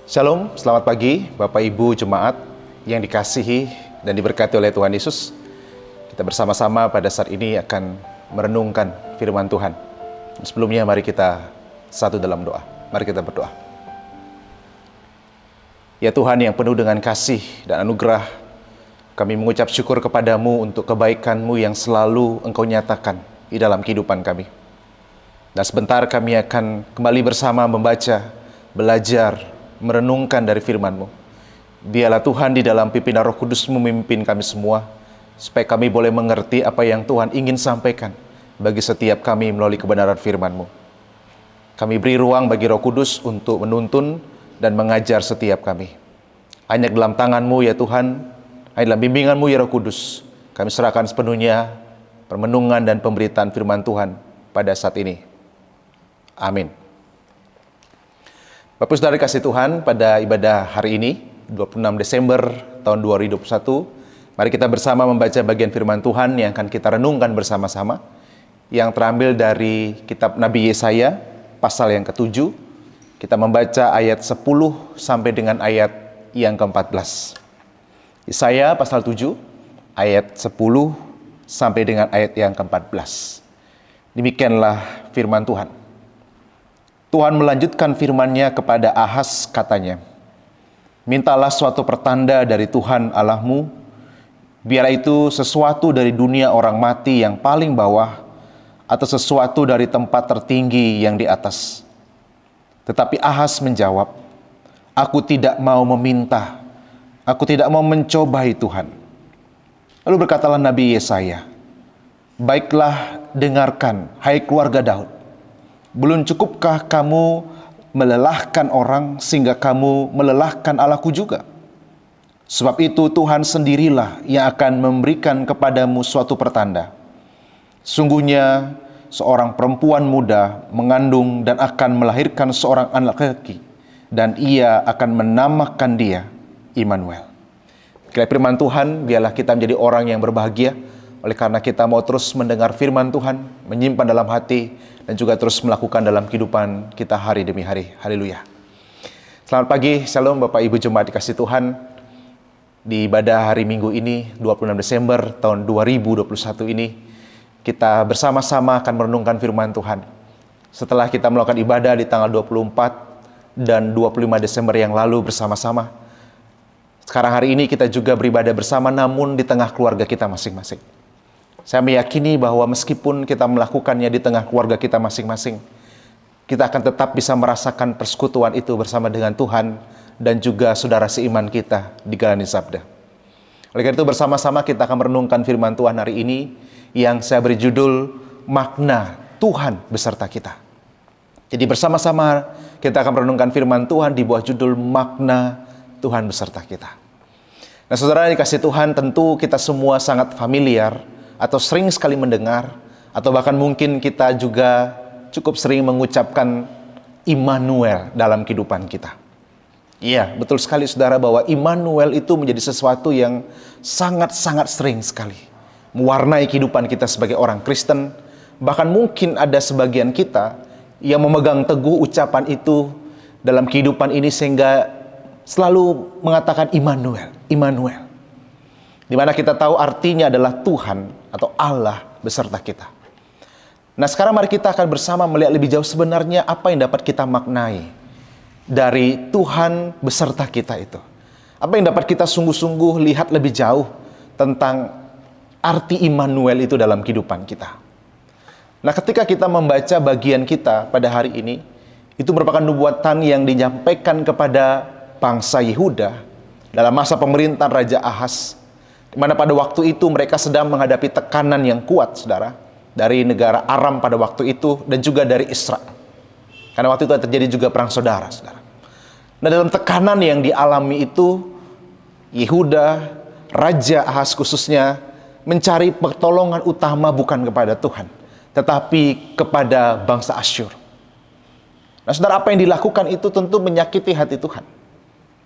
Shalom, selamat pagi Bapak Ibu Jemaat yang dikasihi dan diberkati oleh Tuhan Yesus. Kita bersama-sama pada saat ini akan merenungkan firman Tuhan. Sebelumnya mari kita satu dalam doa. Mari kita berdoa. Ya Tuhan yang penuh dengan kasih dan anugerah, kami mengucap syukur kepadamu untuk kebaikan-Mu yang selalu Engkau nyatakan di dalam kehidupan kami. Dan sebentar kami akan kembali bersama membaca, belajar, merenungkan dari firman-Mu. Biarlah Tuhan di dalam pimpinan Roh Kudus memimpin kami semua, supaya kami boleh mengerti apa yang Tuhan ingin sampaikan bagi setiap kami melalui kebenaran firman-Mu. Kami beri ruang bagi Roh Kudus untuk menuntun dan mengajar setiap kami. Hanya dalam tangan-Mu ya Tuhan, hanya dalam bimbingan-Mu ya Roh Kudus, kami serahkan sepenuhnya permenungan dan pemberitaan firman Tuhan pada saat ini. Amin. Bapak Saudara dikasih Tuhan, pada ibadah hari ini, 26 Desember tahun 2021, mari kita bersama membaca bagian firman Tuhan yang akan kita renungkan bersama-sama, yang terambil dari kitab Nabi Yesaya, pasal yang ke-7. Kita membaca ayat 10 sampai dengan ayat yang ke-14. Yesaya pasal 7, ayat 10 sampai dengan ayat yang ke-14. Demikianlah firman Tuhan. Tuhan melanjutkan firman-Nya kepada Ahaz, katanya, "Mintalah suatu pertanda dari Tuhan Allahmu, biar itu sesuatu dari dunia orang mati yang paling bawah, atau sesuatu dari tempat tertinggi yang di atas." Tetapi Ahaz menjawab, "Aku tidak mau meminta, aku tidak mau mencobai Tuhan." Lalu berkatalah Nabi Yesaya, "Baiklah, dengarkan, hai keluarga Daud. Belum cukupkah kamu melelahkan orang sehingga kamu melelahkan Allahku juga? Sebab itu Tuhan sendirilah yang akan memberikan kepadamu suatu pertanda. Sungguhnya seorang perempuan muda mengandung dan akan melahirkan seorang anak laki, dan ia akan menamakan dia Immanuel." Kiranya firman Tuhan, biarlah kita menjadi orang yang berbahagia oleh karena kita mau terus mendengar firman Tuhan, menyimpan dalam hati, dan juga terus melakukan dalam kehidupan kita hari demi hari. Haleluya. Selamat pagi, shalom Bapak Ibu Jemaat dikasih Tuhan. Di ibadah hari Minggu ini, 26 Desember tahun 2021 ini, kita bersama-sama akan merenungkan firman Tuhan. Setelah kita melakukan ibadah di tanggal 24 dan 25 Desember yang lalu bersama-sama, sekarang hari ini kita juga beribadah bersama namun di tengah keluarga kita masing-masing. Saya meyakini bahwa meskipun kita melakukannya di tengah keluarga kita masing-masing, kita akan tetap bisa merasakan persekutuan itu bersama dengan Tuhan dan juga saudara seiman kita di Galani Sabda. Oleh karena itu bersama-sama kita akan merenungkan firman Tuhan hari ini yang saya beri judul Makna Tuhan Beserta Kita. Jadi bersama-sama kita akan merenungkan firman Tuhan di bawah judul Makna Tuhan Beserta Kita. Nah saudara dikasih Tuhan, tentu kita semua sangat familiar atau sering sekali mendengar, atau bahkan mungkin kita juga cukup sering mengucapkan Immanuel dalam kehidupan kita. Iya, betul sekali saudara bahwa Immanuel itu menjadi sesuatu yang sangat-sangat sering sekali mewarnai kehidupan kita sebagai orang Kristen. Bahkan mungkin ada sebagian kita yang memegang teguh ucapan itu dalam kehidupan ini sehingga selalu mengatakan Immanuel, Immanuel. Di mana kita tahu artinya adalah Tuhan atau Allah beserta kita. Nah sekarang mari kita akan bersama melihat lebih jauh sebenarnya apa yang dapat kita maknai dari Tuhan beserta kita itu. Apa yang dapat kita sungguh-sungguh lihat lebih jauh tentang arti Immanuel itu dalam kehidupan kita. Nah ketika kita membaca bagian kita pada hari ini, itu merupakan nubuatan yang menyampaikan kepada bangsa Yehuda dalam masa pemerintahan Raja Ahaz, di mana pada waktu itu mereka sedang menghadapi tekanan yang kuat, saudara, dari negara Aram pada waktu itu dan juga dari Israel. Karena waktu itu terjadi juga perang saudara, saudara. Nah dalam tekanan yang dialami itu, Yehuda, Raja Ahaz khususnya, mencari pertolongan utama bukan kepada Tuhan, tetapi kepada bangsa Asyur. Nah saudara, apa yang dilakukan itu tentu menyakiti hati Tuhan,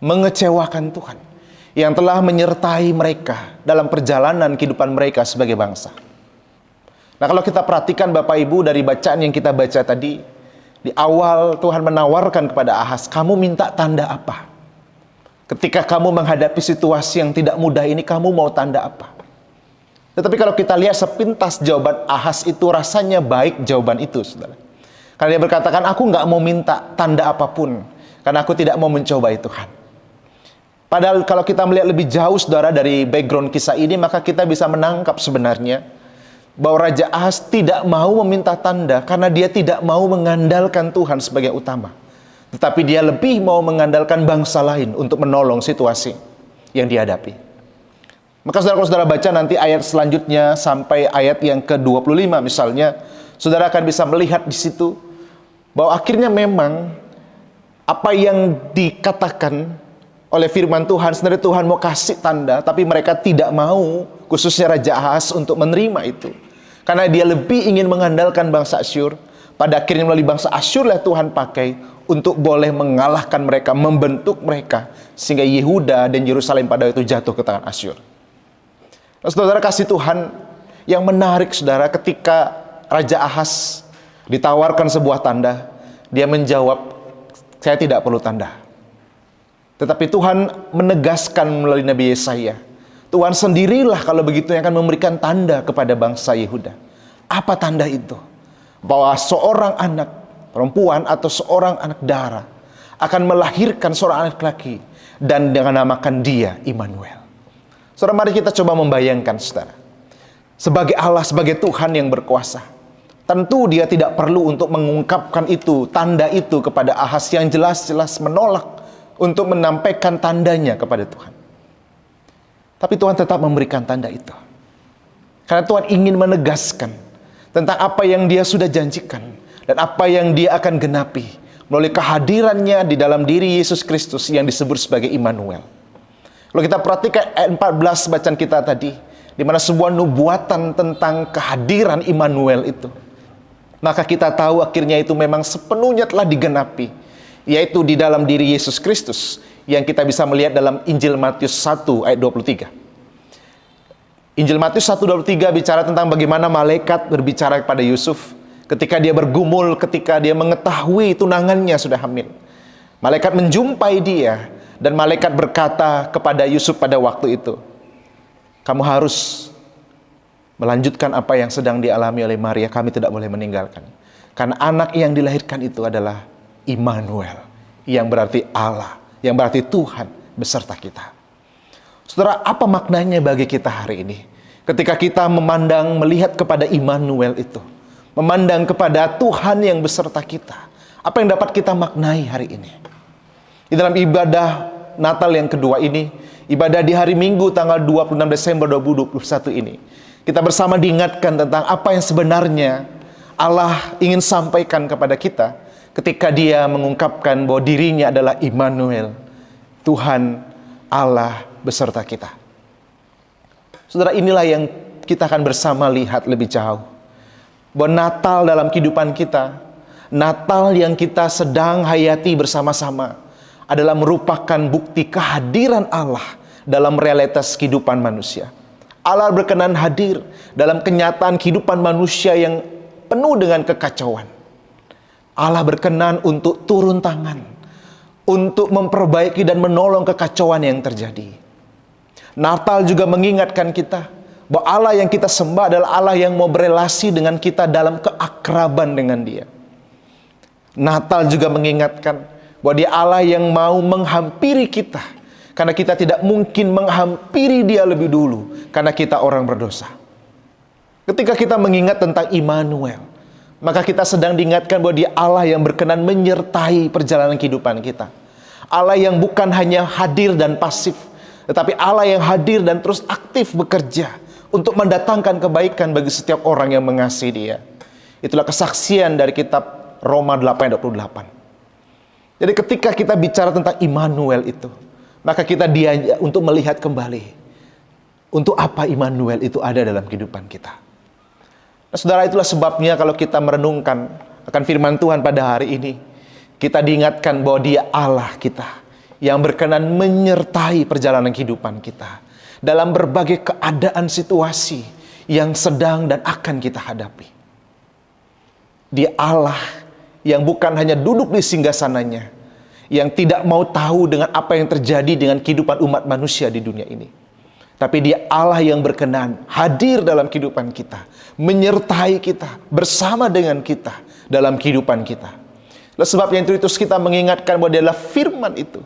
mengecewakan Tuhan yang telah menyertai mereka dalam perjalanan kehidupan mereka sebagai bangsa. Nah kalau kita perhatikan Bapak Ibu dari bacaan yang kita baca tadi, di awal Tuhan menawarkan kepada Ahaz, kamu minta tanda apa? Ketika kamu menghadapi situasi yang tidak mudah ini, kamu mau tanda apa? Tetapi kalau kita lihat sepintas jawaban Ahaz itu rasanya baik jawaban itu, saudara. Karena dia berkatakan, aku nggak mau minta tanda apapun, karena aku tidak mau mencobai Tuhan. Padahal kalau kita melihat lebih jauh, saudara, dari background kisah ini, maka kita bisa menangkap sebenarnya bahwa Raja Ahaz tidak mau meminta tanda karena dia tidak mau mengandalkan Tuhan sebagai utama. Tetapi dia lebih mau mengandalkan bangsa lain untuk menolong situasi yang dihadapi. Maka saudara, kalau saudara baca nanti ayat selanjutnya sampai ayat yang ke-25 misalnya, saudara akan bisa melihat di situ bahwa akhirnya memang apa yang dikatakan oleh firman Tuhan, sebenarnya Tuhan mau kasih tanda, tapi mereka tidak mau, khususnya Raja Ahaz, untuk menerima itu. Karena dia lebih ingin mengandalkan bangsa Asyur. Pada akhirnya melalui bangsa Asyur lah Tuhan pakai untuk boleh mengalahkan mereka, membentuk mereka, sehingga Yehuda dan Yerusalem pada itu jatuh ke tangan Asyur. Nah, saudara, kasih Tuhan yang menarik, saudara, ketika Raja Ahaz ditawarkan sebuah tanda, dia menjawab, saya tidak perlu tanda. Tetapi Tuhan menegaskan melalui Nabi Yesaya, Tuhan sendirilah kalau begitu yang akan memberikan tanda kepada bangsa Yehuda. Apa tanda itu? Bahwa seorang anak perempuan atau seorang anak darah akan melahirkan seorang anak laki dan dengan namakan dia Immanuel. Saudara, mari kita coba membayangkan, saudara, sebagai Allah, sebagai Tuhan yang berkuasa, tentu dia tidak perlu untuk mengungkapkan itu, tanda itu kepada Ahaz yang jelas-jelas menolak untuk menampaikan tandanya kepada Tuhan. Tapi Tuhan tetap memberikan tanda itu. Karena Tuhan ingin menegaskan tentang apa yang dia sudah janjikan dan apa yang dia akan genapi melalui kehadirannya di dalam diri Yesus Kristus yang disebut sebagai Immanuel. Kalau kita perhatikan ayat 14 bacaan kita tadi, di mana sebuah nubuatan tentang kehadiran Immanuel itu, maka kita tahu akhirnya itu memang sepenuhnya telah digenapi, yaitu di dalam diri Yesus Kristus, yang kita bisa melihat dalam Injil Matius 1 ayat 23. Injil Matius 1:23 bicara tentang bagaimana malaikat berbicara kepada Yusuf ketika dia bergumul, ketika dia mengetahui tunangannya sudah hamil. Malaikat menjumpai dia dan malaikat berkata kepada Yusuf pada waktu itu, kamu harus melanjutkan apa yang sedang dialami oleh Maria, kami tidak boleh meninggalkan. Karena anak yang dilahirkan itu adalah Immanuel, yang berarti Allah, yang berarti Tuhan beserta kita. Saudara, apa maknanya bagi kita hari ini? Ketika kita melihat kepada Immanuel itu, memandang kepada Tuhan yang beserta kita, apa yang dapat kita maknai hari ini? Di dalam ibadah Natal yang kedua ini, ibadah di hari Minggu tanggal 26 Desember 2021 ini, kita bersama diingatkan tentang apa yang sebenarnya Allah ingin sampaikan kepada kita ketika dia mengungkapkan bahwa dirinya adalah Immanuel, Tuhan Allah beserta kita. Saudara, inilah yang kita akan bersama lihat lebih jauh. Bahwa Natal dalam kehidupan kita, Natal yang kita sedang hayati bersama-sama, adalah merupakan bukti kehadiran Allah dalam realitas kehidupan manusia. Allah berkenan hadir dalam kenyataan kehidupan manusia yang penuh dengan kekacauan. Allah berkenan untuk turun tangan, untuk memperbaiki dan menolong kekacauan yang terjadi. Natal juga mengingatkan kita bahwa Allah yang kita sembah adalah Allah yang mau berelasi dengan kita dalam keakraban dengan Dia. Natal juga mengingatkan bahwa Dia Allah yang mau menghampiri kita, karena kita tidak mungkin menghampiri Dia lebih dulu, karena kita orang berdosa. Ketika kita mengingat tentang Immanuel, maka kita sedang diingatkan bahwa Dia Allah yang berkenan menyertai perjalanan kehidupan kita. Allah yang bukan hanya hadir dan pasif, tetapi Allah yang hadir dan terus aktif bekerja untuk mendatangkan kebaikan bagi setiap orang yang mengasihi Dia. Itulah kesaksian dari kitab Roma 8:28. Jadi ketika kita bicara tentang Immanuel itu, maka kita diajak untuk melihat kembali untuk apa Immanuel itu ada dalam kehidupan kita. Nah, saudara, itulah sebabnya kalau kita merenungkan akan firman Tuhan pada hari ini, kita diingatkan bahwa Dia Allah kita yang berkenan menyertai perjalanan kehidupan kita dalam berbagai keadaan situasi yang sedang dan akan kita hadapi. Dia Allah yang bukan hanya duduk di singgasananya, yang tidak mau tahu dengan apa yang terjadi dengan kehidupan umat manusia di dunia ini. Tapi Dia Allah yang berkenan hadir dalam kehidupan kita, menyertai kita, bersama dengan kita dalam kehidupan kita. Oleh sebabnya itu terus kita mengingatkan bahwa Dia adalah firman itu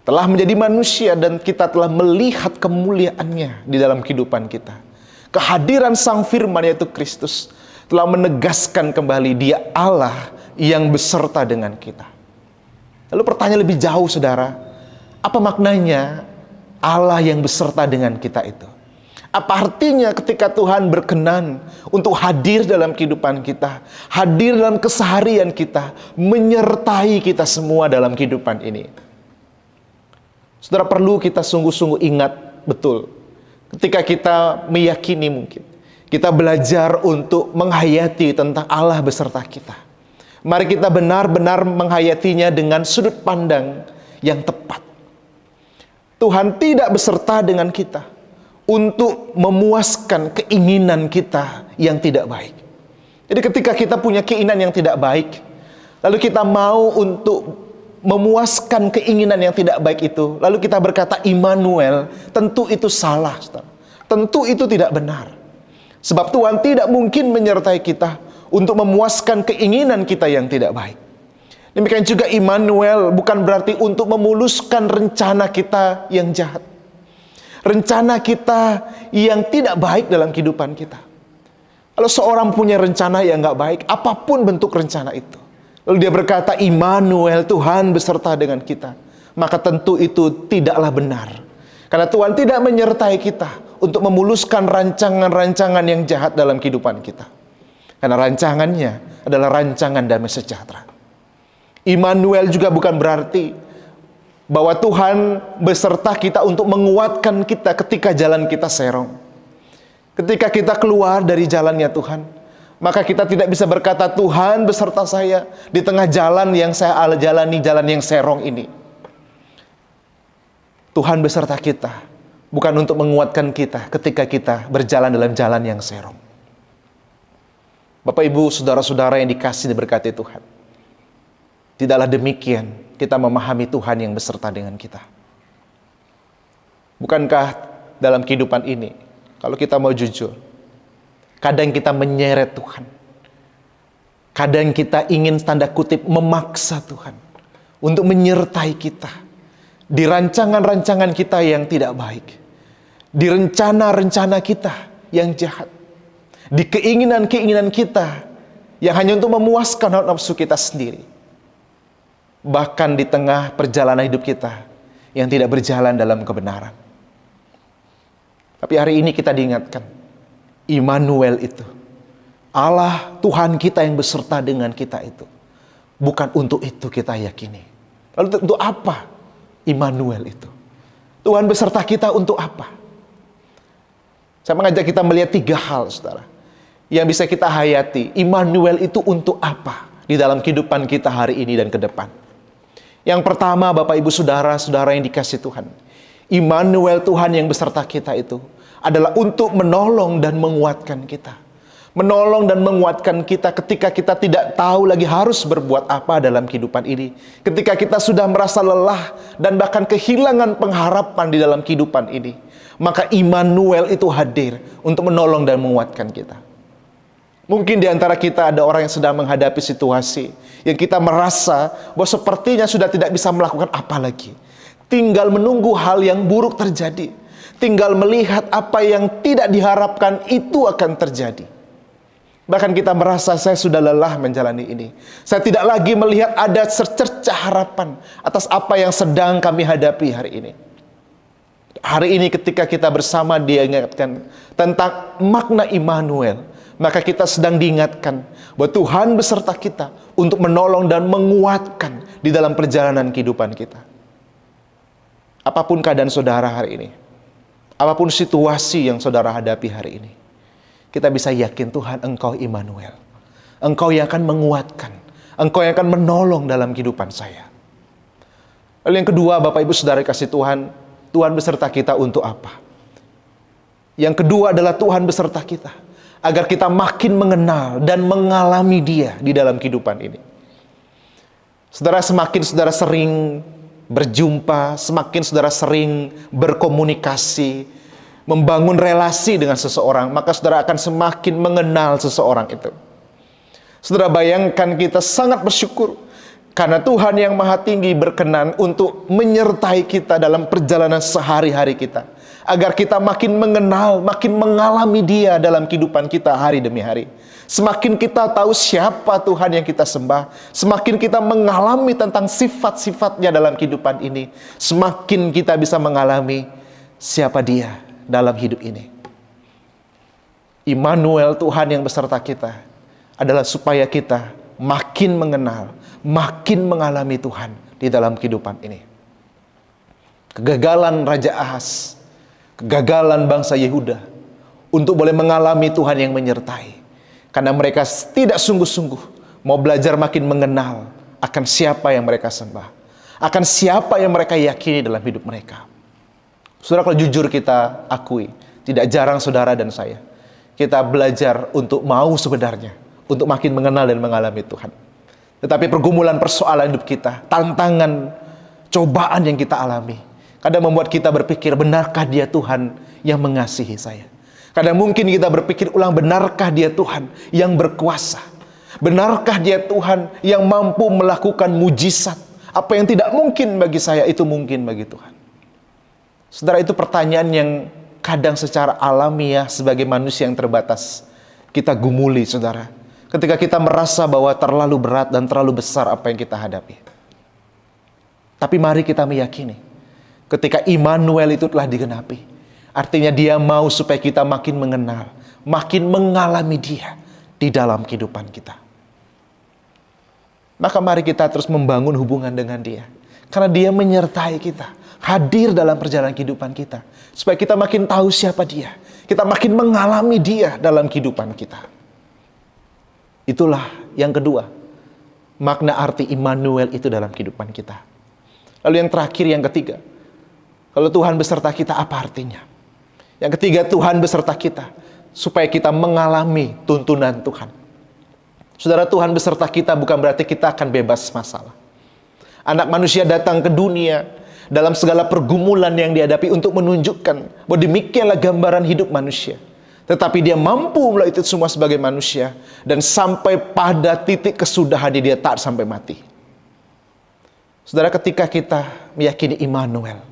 telah menjadi manusia dan kita telah melihat kemuliaannya di dalam kehidupan kita. Kehadiran Sang Firman yaitu Kristus telah menegaskan kembali Dia Allah yang beserta dengan kita. Lalu pertanyaan lebih jauh, saudara, apa maknanya Allah yang beserta dengan kita itu? Apa artinya ketika Tuhan berkenan untuk hadir dalam kehidupan kita, hadir dalam keseharian kita, menyertai kita semua dalam kehidupan ini? Saudara, perlu kita sungguh-sungguh ingat betul, ketika kita meyakini mungkin, kita belajar untuk menghayati tentang Allah beserta kita. Mari kita benar-benar menghayatinya dengan sudut pandang yang tepat. Tuhan tidak beserta dengan kita untuk memuaskan keinginan kita yang tidak baik. Jadi ketika kita punya keinginan yang tidak baik, lalu kita mau untuk memuaskan keinginan yang tidak baik itu, lalu kita berkata Immanuel, tentu itu salah, saudara. Tentu itu tidak benar. Sebab Tuhan tidak mungkin menyertai kita untuk memuaskan keinginan kita yang tidak baik. Demikian juga Immanuel bukan berarti untuk memuluskan rencana kita yang jahat, rencana kita yang tidak baik dalam kehidupan kita. Kalau seorang punya rencana yang nggak baik, apapun bentuk rencana itu, lalu dia berkata Immanuel, Tuhan beserta dengan kita, maka tentu itu tidaklah benar. Karena Tuhan tidak menyertai kita untuk memuluskan rancangan-rancangan yang jahat dalam kehidupan kita. Karena rancangannya adalah rancangan damai sejahtera. Immanuel juga bukan berarti bahwa Tuhan beserta kita untuk menguatkan kita ketika jalan kita serong. Ketika kita keluar dari jalannya Tuhan, maka kita tidak bisa berkata Tuhan beserta saya di tengah jalan yang saya jalani, jalan yang serong ini. Tuhan beserta kita bukan untuk menguatkan kita ketika kita berjalan dalam jalan yang serong. Bapak, Ibu, saudara-saudara yang dikasihi dan diberkati Tuhan, tidaklah demikian kita memahami Tuhan yang beserta dengan kita. Bukankah dalam kehidupan ini, kalau kita mau jujur, kadang kita menyeret Tuhan. Kadang kita ingin tanda kutip memaksa Tuhan untuk menyertai kita di rancangan-rancangan kita yang tidak baik, di rencana-rencana kita yang jahat, di keinginan-keinginan kita yang hanya untuk memuaskan hawa nafsu kita sendiri. Bahkan di tengah perjalanan hidup kita yang tidak berjalan dalam kebenaran. Tapi hari ini kita diingatkan, Immanuel itu, Allah Tuhan kita yang beserta dengan kita itu, bukan untuk itu kita yakini. Lalu untuk apa Immanuel itu? Tuhan beserta kita untuk apa? Saya mengajak kita melihat 3 hal, saudara, yang bisa kita hayati. Immanuel itu untuk apa di dalam kehidupan kita hari ini dan ke depan? Yang pertama, Bapak, Ibu, saudara-saudara yang dikasihi Tuhan, Immanuel, Tuhan yang beserta kita itu adalah untuk menolong dan menguatkan kita. Menolong dan menguatkan kita ketika kita tidak tahu lagi harus berbuat apa dalam kehidupan ini. Ketika kita sudah merasa lelah dan bahkan kehilangan pengharapan di dalam kehidupan ini, maka Immanuel itu hadir untuk menolong dan menguatkan kita. Mungkin di antara kita ada orang yang sedang menghadapi situasi yang kita merasa bahwa sepertinya sudah tidak bisa melakukan apa lagi. Tinggal menunggu hal yang buruk terjadi. Tinggal melihat apa yang tidak diharapkan itu akan terjadi. Bahkan kita merasa saya sudah lelah menjalani ini. Saya tidak lagi melihat ada secercah harapan atas apa yang sedang kami hadapi hari ini. Hari ini ketika kita bersama diingatkan tentang makna Immanuel, maka kita sedang diingatkan bahwa Tuhan beserta kita untuk menolong dan menguatkan di dalam perjalanan kehidupan kita. Apapun keadaan saudara hari ini, apapun situasi yang saudara hadapi hari ini, kita bisa yakin Tuhan, Engkau Immanuel. Engkau yang akan menguatkan, Engkau yang akan menolong dalam kehidupan saya. Lalu yang kedua, Bapak, Ibu, saudara kasih Tuhan, Tuhan beserta kita untuk apa? Yang kedua adalah Tuhan beserta kita agar kita makin mengenal dan mengalami Dia di dalam kehidupan ini. Saudara, semakin saudara sering berjumpa, semakin saudara sering berkomunikasi, membangun relasi dengan seseorang, maka saudara akan semakin mengenal seseorang itu. Saudara, bayangkan kita sangat bersyukur karena Tuhan yang Maha Tinggi berkenan untuk menyertai kita dalam perjalanan sehari-hari kita, agar kita makin mengenal, makin mengalami Dia dalam kehidupan kita hari demi hari. Semakin kita tahu siapa Tuhan yang kita sembah, semakin kita mengalami tentang sifat-sifatnya dalam kehidupan ini, semakin kita bisa mengalami siapa Dia dalam hidup ini. Immanuel, Tuhan yang beserta kita, adalah supaya kita makin mengenal, makin mengalami Tuhan di dalam kehidupan ini. Kegagalan Raja Ahaz, kegagalan bangsa Yehuda untuk boleh mengalami Tuhan yang menyertai, karena mereka tidak sungguh-sungguh mau belajar makin mengenal akan siapa yang mereka sembah, akan siapa yang mereka yakini dalam hidup mereka. Saudara, kalau jujur kita akui, tidak jarang saudara dan saya, kita belajar untuk mau sebenarnya, untuk makin mengenal dan mengalami Tuhan. Tetapi pergumulan persoalan hidup kita, tantangan, cobaan yang kita alami, kadang membuat kita berpikir, benarkah Dia Tuhan yang mengasihi saya? Kadang mungkin kita berpikir ulang, benarkah Dia Tuhan yang berkuasa? Benarkah Dia Tuhan yang mampu melakukan mujizat? Apa yang tidak mungkin bagi saya, itu mungkin bagi Tuhan. Saudara, itu pertanyaan yang kadang secara alamiah sebagai manusia yang terbatas kita gumuli, saudara. Ketika kita merasa bahwa terlalu berat dan terlalu besar apa yang kita hadapi. Tapi mari kita meyakini, ketika Immanuel itu telah digenapi, artinya Dia mau supaya kita makin mengenal, makin mengalami Dia di dalam kehidupan kita. Maka mari kita terus membangun hubungan dengan Dia, karena Dia menyertai kita, hadir dalam perjalanan kehidupan kita, supaya kita makin tahu siapa Dia, kita makin mengalami Dia dalam kehidupan kita. Itulah yang kedua, makna arti Immanuel itu dalam kehidupan kita. Lalu yang terakhir, yang ketiga, kalau Tuhan beserta kita, apa artinya? Yang ketiga, Tuhan beserta kita supaya kita mengalami tuntunan Tuhan. Saudara, Tuhan beserta kita bukan berarti kita akan bebas masalah. Anak manusia datang ke dunia dalam segala pergumulan yang dihadapi untuk menunjukkan bahwa demikianlah gambaran hidup manusia. Tetapi Dia mampu melalui itu semua sebagai manusia, dan sampai pada titik kesudahannya Dia taat sampai mati. Saudara, ketika kita meyakini Immanuel,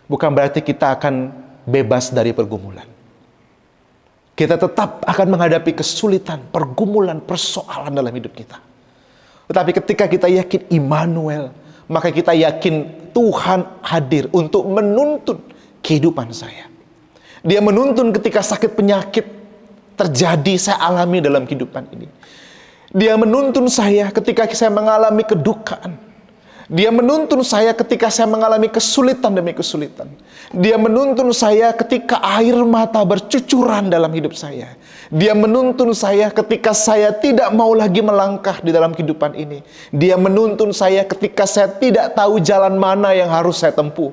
bukan berarti kita akan bebas dari pergumulan. Kita tetap akan menghadapi kesulitan, pergumulan, persoalan dalam hidup kita. Tetapi ketika kita yakin Immanuel, maka kita yakin Tuhan hadir untuk menuntun kehidupan saya. Dia menuntun ketika sakit penyakit terjadi, saya alami dalam kehidupan ini. Dia menuntun saya ketika saya mengalami kedukaan. Dia menuntun saya ketika saya mengalami kesulitan demi kesulitan. Dia menuntun saya ketika air mata bercucuran dalam hidup saya. Dia menuntun saya ketika saya tidak mau lagi melangkah di dalam kehidupan ini. Dia menuntun saya ketika saya tidak tahu jalan mana yang harus saya tempuh.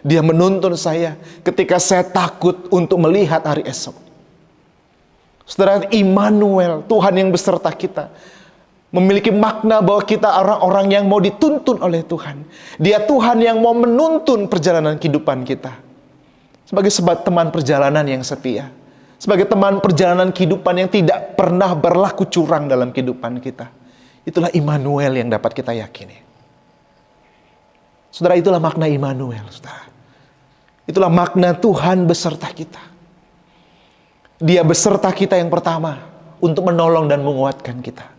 Dia menuntun saya ketika saya takut untuk melihat hari esok. Saudara, Immanuel, Tuhan yang beserta kita, memiliki makna bahwa kita orang-orang yang mau dituntun oleh Tuhan. Dia Tuhan yang mau menuntun perjalanan kehidupan kita. Sebagai teman perjalanan yang setia. Sebagai teman perjalanan kehidupan yang tidak pernah berlaku curang dalam kehidupan kita. Itulah Immanuel yang dapat kita yakini. Saudara, itulah makna Immanuel, saudara. Itulah makna Tuhan beserta kita. Dia beserta kita yang pertama untuk menolong dan menguatkan kita.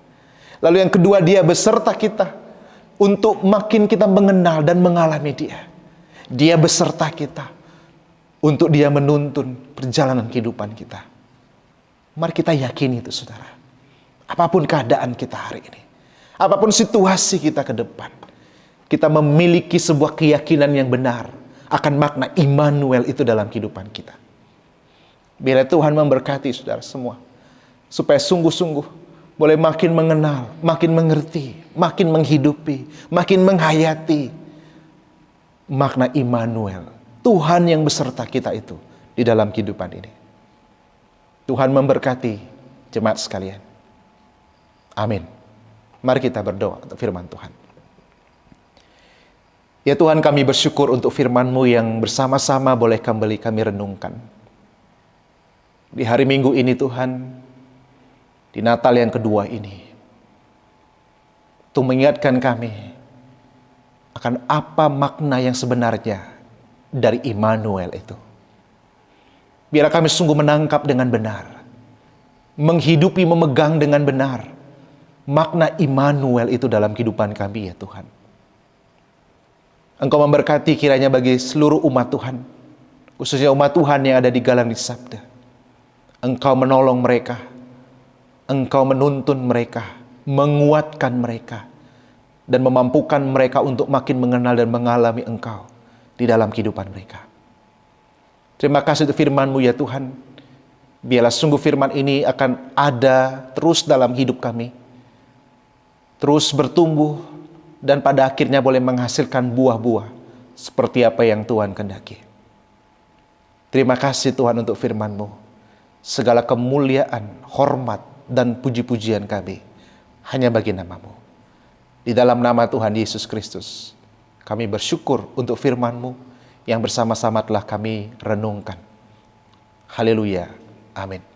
Lalu yang kedua, Dia beserta kita untuk makin kita mengenal dan mengalami Dia. Dia beserta kita untuk Dia menuntun perjalanan kehidupan kita. Mari kita yakini itu, saudara. Apapun keadaan kita hari ini, apapun situasi kita ke depan, kita memiliki sebuah keyakinan yang benar akan makna Immanuel itu dalam kehidupan kita. Biar Tuhan memberkati saudara semua, supaya sungguh-sungguh boleh makin mengenal, makin mengerti, makin menghidupi, makin menghayati makna Immanuel, Tuhan yang beserta kita itu di dalam kehidupan ini. Tuhan memberkati jemaat sekalian. Amin. Mari kita berdoa untuk firman Tuhan. Ya Tuhan, kami bersyukur untuk firman-Mu yang bersama-sama boleh kembali kami renungkan. Di hari Minggu ini Tuhan, di Natal yang kedua ini, untuk mengingatkan kami akan apa makna yang sebenarnya dari Immanuel itu. Biar kami sungguh menangkap dengan benar, menghidupi, memegang dengan benar makna Immanuel itu dalam kehidupan kami ya Tuhan. Engkau memberkati kiranya bagi seluruh umat Tuhan, khususnya umat Tuhan yang ada di Galang di Sabda. Engkau menolong mereka, Engkau menuntun mereka, menguatkan mereka, dan memampukan mereka untuk makin mengenal dan mengalami Engkau di dalam kehidupan mereka. Terima kasih untuk firman-Mu ya Tuhan. Biarlah sungguh firman ini akan ada terus dalam hidup kami, terus bertumbuh, dan pada akhirnya boleh menghasilkan buah-buah seperti apa yang Tuhan kehendaki. Terima kasih Tuhan untuk firman-Mu. Segala kemuliaan, hormat, dan puji-pujian kami hanya bagi nama-Mu. Di dalam nama Tuhan Yesus Kristus, kami bersyukur untuk firman-Mu yang bersama-sama telah kami renungkan. Haleluya. Amin.